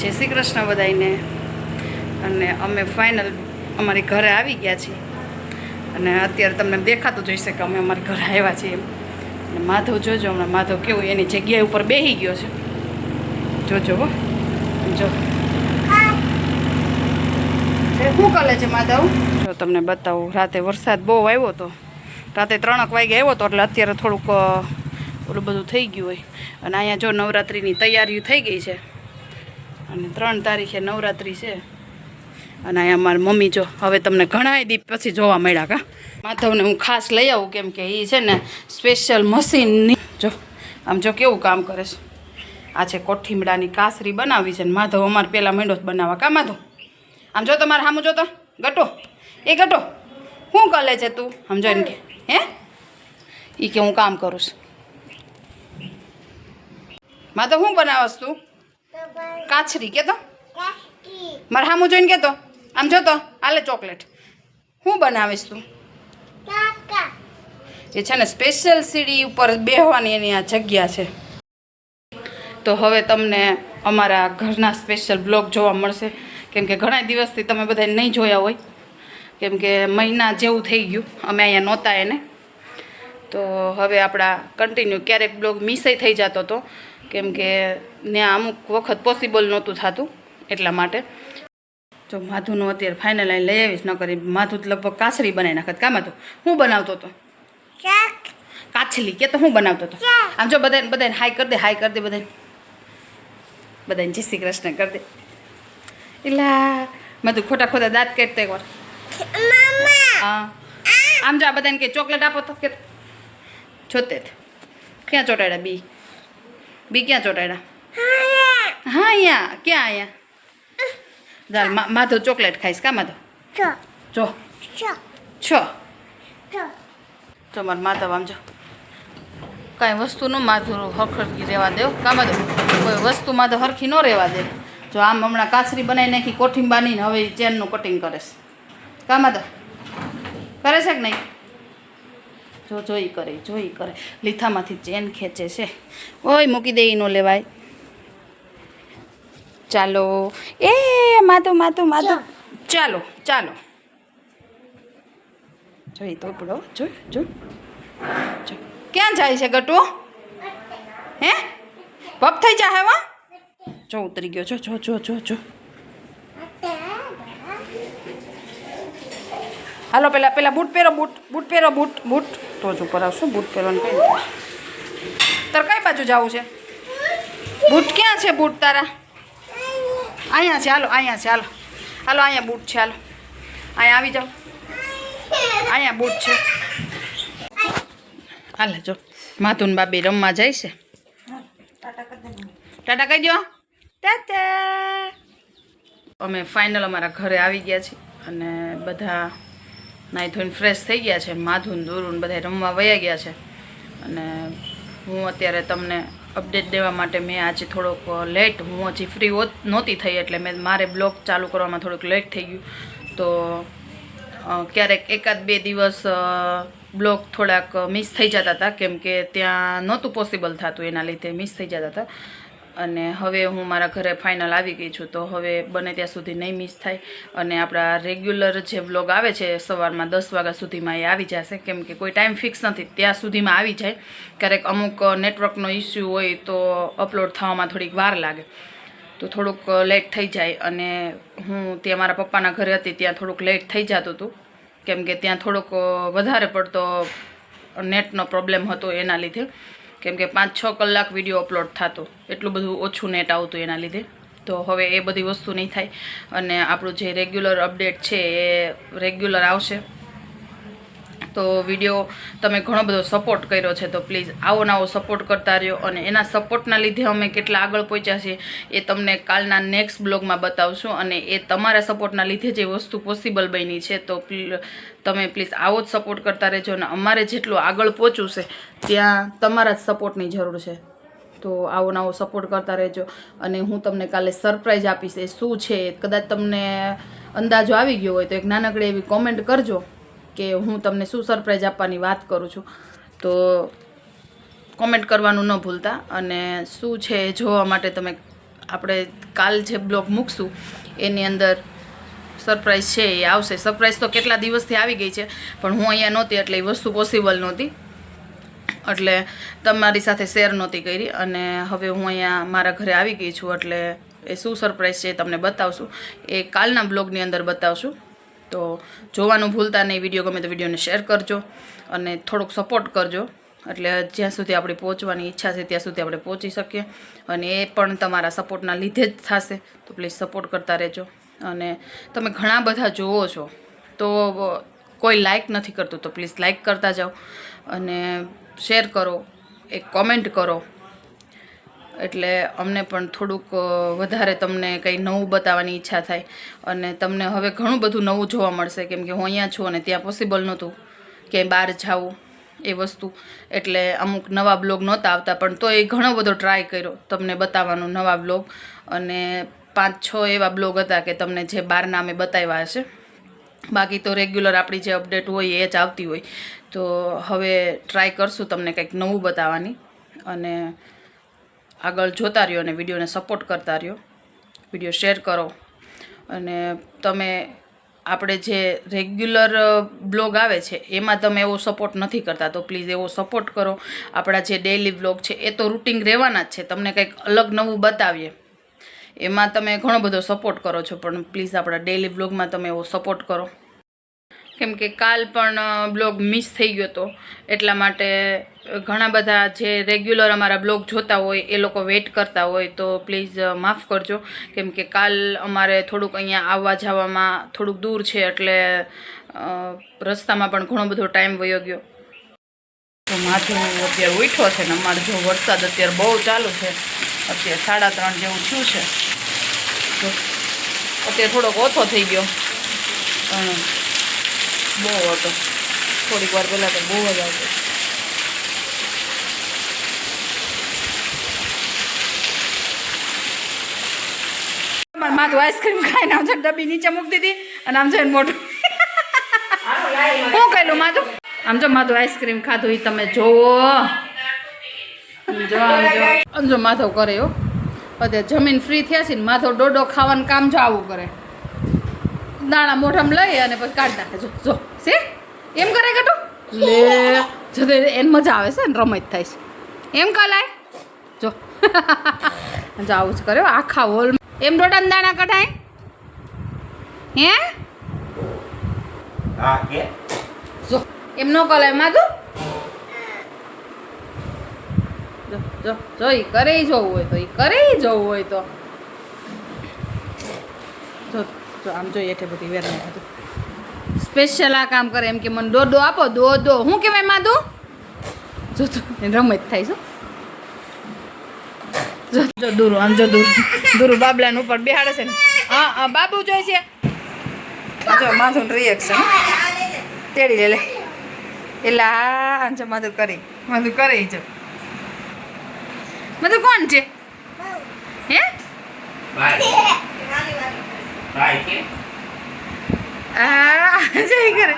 જય શ્રી કૃષ્ણ બધાઈને. અને અમે ફાઇનલ અમારી ઘરે આવી ગયા છીએ અને અત્યારે તમને દેખાતું જોઈશે કે અમે અમારી ઘરે આવ્યા છીએ. અને માધવ જોજો, હમણાં માધવ કેવું એની જગ્યા ઉપર બેસી ગયો છે. જોજો હો, જો શું કરે છે માધવ. જો તમને બતાવું, રાતે વરસાદ બહુ આવ્યો હતો. રાતે 3 વાગે આવ્યો હતો, એટલે અત્યારે થોડુંક ઓલું બધું થઈ ગયું હોય. અને અહીંયા જો નવરાત્રિની તૈયારીઓ થઈ ગઈ છે અને 3 તારીખે નવરાત્રિ છે. અને અહીંયા મારી મમ્મી જો હવે તમને ઘણા દી પછી જોવા મળ્યા. કા માધવને હું ખાસ લઈ આવું, કેમ કે એ છે ને સ્પેશિયલ મશીનની જો આમ જો કેવું કામ કરે છે. આ છે કોઠીમડાની કાસરી બનાવી છે ને માધવ અમારે પહેલાં માંડો જ બનાવવા. કા માધવ આમ જો તમારે સામું જો તો ગટો એ ગટો શું કરે છે તું? સમજો એમ કે હે એ કે હું કામ કરું છું. માધવ શું બનાવસ તું? કાચરી કે તો મારે સામું જોઈને કે તો આમ જો તો આલે ચોકલેટ. શું બનાવીશ તું? એ છે ને સ્પેશિયલ સીડી ઉપર બેસવાની એની આ જગ્યા છે. તો હવે તમને અમારા ઘરના સ્પેશિયલ બ્લોગ જોવા મળશે, કેમ કે ઘણા દિવસથી તમે બધા નહીં જોયા હોય, કેમ કે મહિના જેવું થઈ ગયું અમે અહીંયા નહોતા એને. તો હવે આપણા કન્ટિન્યુ ક્યારેક બ્લોગ મિસય થઈ જતો હતો, કેમ કે ત્યાં અમુક વખત પોસિબલ નહોતું થતું, એટલા માટે. જો માધુનું અત્યારે ફાઇનલ અહીં લઈ આવીશ, ન કરી માધુ લગભગ કાચરી બનાવી નાખત. કા માધુ શું બનાવતો હતો? કાચલી કે તો શું બનાવતો હતો? આમ જો બધાને હાઈ કરી દે, હાઈ કરી દે બધાને જય શ્રી કૃષ્ણ કરી દે. એલા માધુ ખોટા ખોટા દાંત કાઢતો એકવાર. હા આમ જો આ બધાને કે ચોકલેટ આપો તો કે જોતે ક્યાં ચોટાડ્યા? બી ક્યાં ચોટાડ્યા? હા અહીંયા ક્યાં? અહીંયા ચાલ માધવ ચોકલેટ ખાઈશ. કા માધવ જો જો મારે માધવ આમ જો કાંઈ વસ્તુનું માધું હરખી રહેવા દેવ. કા માધવ કોઈ વસ્તુ માધવ હરખી ન રહેવા દે. જો આમ હમણાં કાચરી બનાવી નાખી કોઠીંબાની, હવે ચેનનું કટિંગ કરે છે. કા માધવ કરે છે કે નહીં? જો જોઈ કરે લીથામાંથી ચેન ખેંચે છે. ઓય મૂકી દે, નો લેવાય. ચાલો એ માધવ ચાલો જોઈ તો પડો. જો ક્યાં જાય છે ગટુ? હે પપ થઈ જા હેવા જો ઉતરી ગયો. જો હાલો પેલા બૂટ પહેરો. બૂટ ટોચ ઉપર આવશો. બૂટ પહેરવાનું કઈ તાર કઈ બાજુ જવું છે? બૂટ ક્યાં છે? બૂટ તારા અહીંયા છે. હાલો અહીંયા બૂટ છે. હાલો અહીંયા આવી જાઓ. અહીંયા બૂટ છે. હાલે જો માધુન બાબી રમવા જાય છે. ટાટા કહી દો. ટાટા. અમે ફાઇનલ અમારા ઘરે આવી ગયા છીએ અને બધા નાઈ ધોઈને ફ્રેશ થઈ ગયા છે. માધુન દોરુન બધા રમવા વયા ગયા છે. અને હું અત્યારે તમને અપડેટ દેવા માટે મેં આજે થોડોક લેટ, હું હજી ફ્રી નહોતી થઈ, એટલે મારે બ્લોગ ચાલુ કરવામાં થોડુંક લેટ થઈ ગયું. તો ક્યારેક 1-2 દિવસ બ્લોગ થોડાક મિસ થઈ જતા હતા, કેમ કે ત્યાં નહોતું પોસિબલ થતું, એના લીધે મિસ થઈ જતા હતા. અને હવે હું મારા ઘરે ફાઇનલ આવી ગઈ છું, તો હવે બને ત્યાં સુધી નહીં મિસ થાય. અને આપણા રેગ્યુલર જે બ્લોગ આવે છે સવારમાં 10 વાગ્યા સુધીમાં એ આવી જશે, કેમ કે કોઈ ટાઈમ ફિક્સ નથી, ત્યાં સુધીમાં આવી જાય. ક્યારેક અમુક નેટવર્કનો ઇસ્યુ હોય તો અપલોડ થવામાં થોડીક વાર લાગે, તો થોડુંક લેટ થઈ જાય. અને હું ત્યાં મારા પપ્પાના ઘરે હતી, ત્યાં થોડુંક લેટ થઈ જતું હતું, કેમ કે ત્યાં થોડોક વધારે પડતો નેટનો પ્રોબ્લેમ હતો એના લીધે, કેમ કે 5-6 કલાક વિડીયો અપલોડ થતો, એટલું બધું ઓછું નેટ આવતું એના લીધે. તો હવે એ બધી વસ્તુ નહીં થાય અને આપણું જે રેગ્યુલર અપડેટ છે એ રેગ્યુલર આવશે. તો વિડીયો તમે ઘણો બધો સપોર્ટ કર્યો છે, તો પ્લીઝ આવો નવો સપોર્ટ કરતા રહ્યો. અને એના સપોર્ટના લીધે અમે કેટલા આગળ પહોંચ્યા છીએ એ તમને કાલના નેક્સ્ટ બ્લોગમાં બતાવશું. અને એ તમારા સપોર્ટના લીધે જે વસ્તુ પોસિબલ બની છે, તો તમે પ્લીઝ આવો જ સપોર્ટ કરતા રહેજો. અને અમારે જેટલું આગળ પહોંચવું છે ત્યાં તમારા જ સપોર્ટની જરૂર છે, તો આવો નવો સપોર્ટ કરતા રહેજો. અને હું તમને કાલે સરપ્રાઈઝ આપીશ. એ શું છે કદાચ તમને અંદાજો આવી ગયો હોય તો એક નાનકડી એવી કોમેન્ટ કરજો કે હું તમને શું સરપ્રાઈઝ આપવાની વાત કરું છું. તો કોમેન્ટ કરવાનું ન ભૂલતા. અને શું છે જોવા માટે તમે આપણે કાલ જે બ્લોગ મૂકશું એની અંદર સરપ્રાઈઝ છે એ આવશે. સરપ્રાઈઝ તો કેટલા દિવસથી આવી ગઈ છે, પણ હું અહીંયા નહોતી એટલે એ વસ્તુ પોસિબલ નહોતી, એટલે તમારી સાથે શેર નહોતી કરી. અને હવે હું અહીંયા મારા ઘરે આવી ગઈ છું, એટલે એ શું સરપ્રાઈઝ છે એ તમને બતાવશું. એ કાલના બ્લોગની અંદર બતાવશું. તો જોવાનું ભૂલતા નહીં. વિડીયો ગમે તો વિડીયોને શેર કરજો અને થોડુંક સપોર્ટ કરજો, એટલે જ્યાં સુધી આપણી પહોંચવાની ઈચ્છા છે ત્યાં સુધી આપણે પહોંચી શકીએ. અને એ પણ તમારા સપોર્ટના લીધે જ થશે, તો પ્લીઝ સપોર્ટ કરતા રહેજો. અને તમે ઘણા બધા જોવો છો તો કોઈ લાઈક નથી કરતું, તો પ્લીઝ લાઈક કરતા જાઓ અને શેર કરો, એક કોમેન્ટ કરો, એટલે અમને પણ થોડુંક વધારે તમને કંઈ નવું બતાવવાની ઈચ્છા થાય. અને તમને હવે ઘણું બધું નવું જોવા મળશે, કેમ કે હું અહીંયા છું અને ત્યાં પોસિબલ નહોતું ક્યાંય બહાર જાવું એ વસ્તુ, એટલે અમુક નવા બ્લોગ નહોતા આવતા, પણ તો એ ઘણો બધો ટ્રાય કર્યો તમને બતાવવાનો નવા બ્લોગ. અને 5-6 એવા બ્લોગ હતા કે તમને જે બહારના અમે બતાવ્યા હશે. બાકી તો રેગ્યુલર આપણી જે અપડેટ હોય એ જ આવતી હોય. તો હવે ટ્રાય કરશું તમને કંઈક નવું બતાવવાની. અને આગળ જોતા રહ્યો અને વિડીયોને સપોર્ટ કરતા રહ્યો, વિડીયો શેર કરો. અને તમે આપણે જે રેગ્યુલર બ્લોગ આવે છે એમાં તમે એવો સપોર્ટ નથી કરતા, તો પ્લીઝ એવો સપોર્ટ કરો. આપણા જે ડેઇલી બ્લોગ છે એ તો રૂટિન રહેવાના જ છે, તમને કંઈક અલગ નવું બતાવીએ એમાં તમે ઘણો બધો સપોર્ટ કરો છો, પણ પ્લીઝ આપણા ડેઇલી બ્લોગમાં તમે એવો સપોર્ટ કરો. કેમ કે કાલ પણ બ્લોગ મિસ થઈ ગયો હતો, એટલા માટે ઘણા બધા જે રેગ્યુલર અમારા બ્લોગ જોતા હોય એ લોકો વેઇટ કરતા હોય, તો પ્લીઝ માફ કરજો. કેમ કે કાલ અમારે થોડુંક અહીંયા આવવા જવામાં થોડુંક દૂર છે, એટલે રસ્તામાં પણ ઘણો બધો ટાઈમ વયો ગયો. તો માથું અત્યારે ઉઠ્યો છે ને અમારે જો વરસાદ અત્યારે બહુ ચાલુ છે, અત્યારે 3:30 જેવું થયું છે. તો અત્યારે થોડોક ઓછો થઈ ગયો, પણ બહુ હતો થોડીક વાર પહેલાં તો બહુ જ આવતો. મારું માથું આઈસ્ક્રીમ ખાઈને આમ છે ડબ્બી નીચે મૂકી દીધી, અને આમ છે મોટું શું કહેલું માથું, આમ જો માથું આઈસ્ક્રીમ ખાધું એ તમે જોવો. જો માથો કરે હો, અત્યારે જમીન ફ્રી થયા છે ને માથો ડોડો ખાવાનું કામ જો આવું કરે, દાણા મોઢામાં લઈ અને પછી કાઢી નાખે. જો જો છે એમ કરે કટું લે, જતો એને મજા આવે છે ને, રમત થાય છે એમ કલાય. જો જો આવું જ કરે આખા હોલ એમ ડોડાના દાણા કઢાય હે. જો એમ ન કલાય માધું. જો જો જો એ કરે જોવું હોય તો, એ કરે જોવું હોય તો જો જો આમ જોઈએ એટલે બધી વેરાઈ બધું સ્પેશિયલ આ કામ કરે, એમ કે મને દોડો આપો, દો શું કહેવાય માધું. જો તો રમત થાય છે. જો જો દૂરું આમ જો દૂરું બાબલાને ઉપર બેહાડે છે ને. હા બાબુ જોઈ છે. જો માથું રિએક્શન તેડી લે એટલે હા જો માધું કરે છે. માધું કોણ છે હે? હા જય કરે